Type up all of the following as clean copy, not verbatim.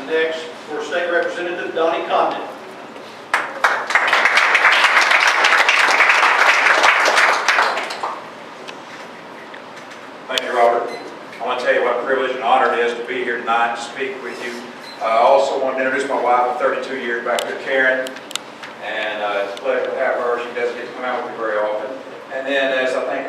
Next, for State Representative Donnie Condon. Thank you, Robert. I want to tell you what a privilege and honor it is to be here tonight to speak with you. I also want to introduce my wife of 32 years back here, Karen. And it's a pleasure to have her. She doesn't get to come out with me very often. And then, as I think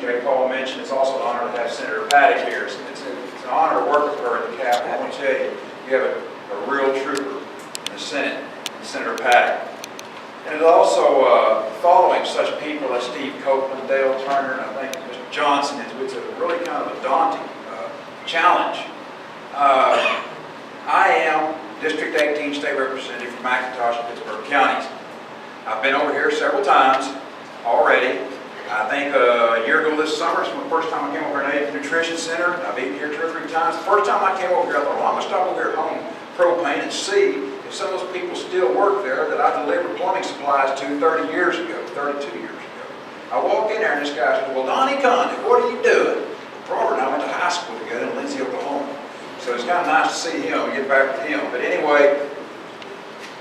Jay Paul mentioned, it's also an honor to have Senator Paddock here. It's an honor to work with her at the Capitol. I want to tell you, you have a real trooper in the Senate, Senator Paddock. And it's also following such people as Steve Copeland, Dale Turner, and I think Mr. Johnson. It's a really kind of a daunting challenge. I am District 18 State Representative from McIntosh and Pittsburgh counties. I've been over here several times already. I think a year ago this summer is the first time I came over here at the Nutrition Center. I've eaten here 2 or 3 times. The first time I came over here, I thought, well, I'm going to stop over here at Home Propane and see if some of those people still work there that I delivered plumbing supplies to 32 years ago. I walk in there and this guy says, well, Donnie Condon, what are you doing? Robert and I went to high school together in Lindsay, Oklahoma. So it's kind of nice to see him and get back with him. But anyway,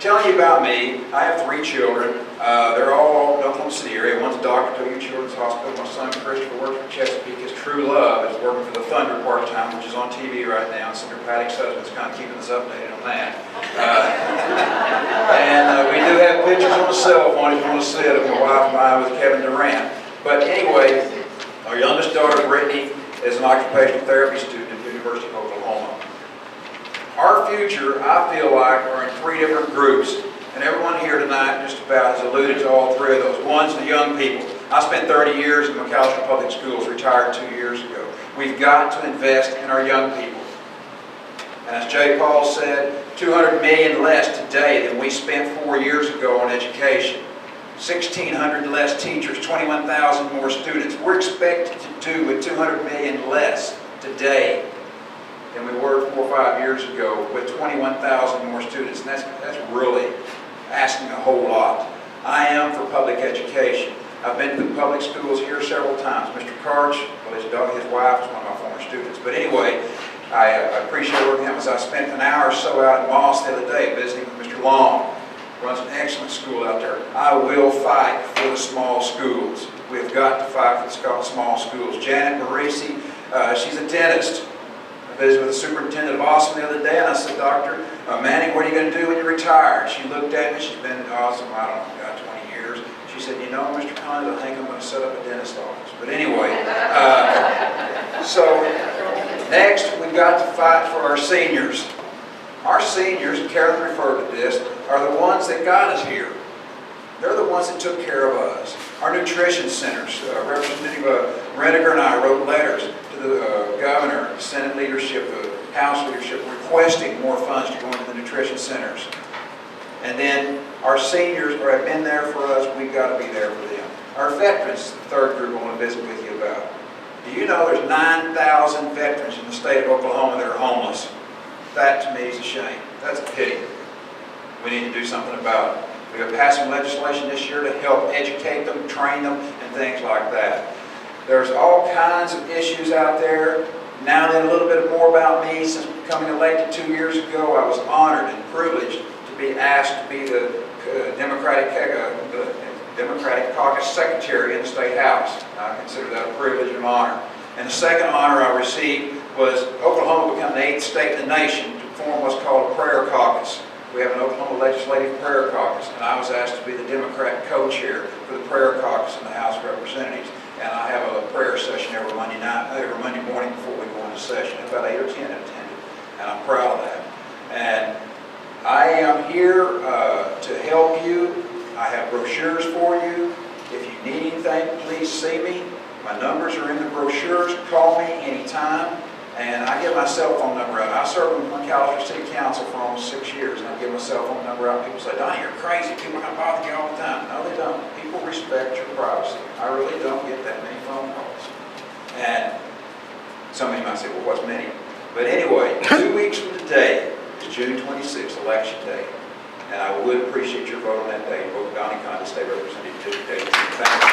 telling you about me, I have 3 children. They're all in the Oklahoma City area. One's a doctor at OU Children's Hospital. My son Christopher works for Chesapeake. His true love is working for the Thunder part-time, which is on TV right now. And Senator Paddock's husband's kind of keeping us updated on that. And we do have pictures on the cell phone if you want to see it of my wife and I with Kevin Durant. But anyway, our youngest daughter, Brittany, is an occupational therapy student at the University of Oklahoma. Our future, I feel like, are in 3 different groups. And everyone here tonight just about has alluded to all 3 of those. One's the young people. I spent 30 years in McAlester Public Schools, retired 2 years ago. We've got to invest in our young people. And as Jay Paul said, $200 million less today than we spent 4 years ago on education. 1,600 less teachers, 21,000 more students. We're expected to do with $200 million less today than we were 4 or 5 years ago with 21,000 more students. And that's really asking a whole lot. I am for public education. I've been to the public schools here several times. Mr. Karch, well, his wife is one of my former students. But anyway, I appreciate working with him as I spent an hour or so out in Moss the other day visiting with Mr. Long. Runs an excellent school out there. I will fight for the small schools. We've got to fight for the small schools. Janet Marisi, she's a dentist. I visited with the superintendent of Awesome the other day, and I said, Dr. Manning, what are you going to do when you retire? She looked at me. She's been at Awesome, I don't know, about 20 years. She said, you know, Mr. Condon, I think I'm going to set up a dentist office. But anyway, so next we've got to fight for our seniors. Our seniors, and Carolyn referred to this, are the ones that got us here. They're the ones that took care of us. Our nutrition centers, Representative Rediger and I wrote letters to the governor, the Senate leadership, the House leadership, requesting more funds to go into the nutrition centers. And then our seniors have been there for us. We've got to be there for them. Our veterans, the 3rd group I want to visit with you about. Do you know there's 9,000 veterans in the state of Oklahoma that are homeless? That to me is a shame. That's a pity. We need to do something about it. We have passed some legislation this year to help educate them, train them, and things like that. There's all kinds of issues out there. Now then, a little bit more about me. Since becoming elected 2 years ago, I was honored and privileged to be asked to be the Democratic Caucus Secretary in the State House. I consider that a privilege and honor. And the second honor I received was Oklahoma become the 8th state in the nation to form what's called a prayer caucus. We have an Oklahoma Legislative Prayer Caucus, and I was asked to be the Democrat co-chair for the prayer caucus in the House of Representatives. And I have a prayer session every Monday morning before we go into session. About 8 or 10 attended, and I'm proud of that. And I am here to help you. I have brochures for you. If you need anything, please see me. My numbers are in the brochures. Call me anytime. And I give my cell phone number out. I served with McAlester City Council for almost 6 years, and I give my cell phone number out. People say, Donnie, you're crazy. People are going to bother you all the time. No, they don't. People respect your privacy. I really don't get that many phone calls. And some of you might say, well, what's many? But anyway, 2 weeks from today is June 26th, Election Day. And I would appreciate your vote on that day. Vote Donnie Condon, State Representative, District 18. Thank you.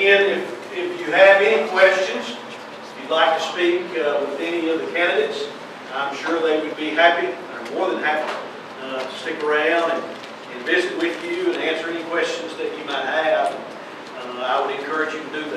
Again, if if you have any questions, if you'd like to speak with any of the candidates, I'm sure they would be happy, or more than happy, to stick around and visit with you and answer any questions that you might have. I would encourage you to do